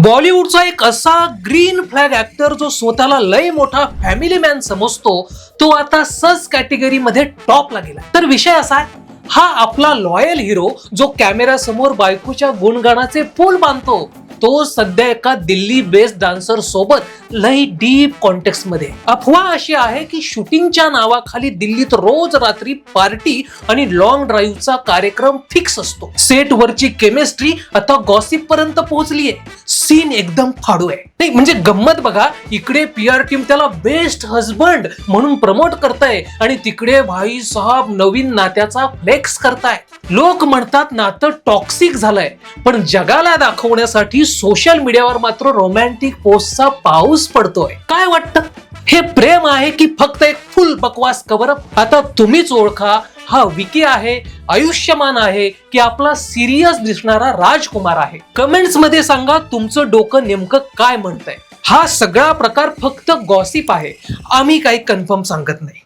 बॉलिवूडचा एक असा green flag actor जो स्वतःला लय मोठा फॅमिली मॅन समजतो, तो आता सस कॅटेगरी मध्ये टॉपला गेला. तर विषय असा आहे, हा आपला लॉयल हिरो जो कॅमेरा समोर बायकोच्या गुणगानाचे पूल बांधतो, तो सध्या एका दिल्ली बेस्ड डान्सर सोबत लई डीप कॉन्टेक्स्ट मध्ये. अफवा अशी आहे की शूटिंगच्या नावाखाली दिल्लीत रोज रात्री पार्टी आणि लॉंग ड्राईव्हचा कार्यक्रम फिक्स असतो. सेट वरची केमिस्ट्री आता गॉसिप पर्यंत पोहोचलीये. सीन एकदम फाडू आहे. नाही म्हणजे गंमत बघा, इकडे पीआर टीम त्याला बेस्ट हजबंड म्हणून प्रमोट करताय आणि तिकडे भाई साहब नवीन नात्याचा फ्लेक्स करताय. लोक म्हणतात नातं टॉक्सिक झालंय, पण जगाला दाखवण्यासाठी सोशल मीडियावर मात्र रोमॅन्टिक पोस्टचा पाऊस पडतोय. काय वाटतं, हे प्रेम आहे की फक्त एक फुल बकवास कव्हरअप? आता तुम्हीच ओळखा, हा विकी आहे, आयुष्यमान आहे की आपला सिरियस दिसणारा राजकुमार आहे. कमेंट्स मध्ये सांगा तुमचं डोकं नेमकं काय म्हणतंय. हा सगळा प्रकार फक्त गॉसिप आहे, आम्ही काही कन्फर्म सांगत नाही.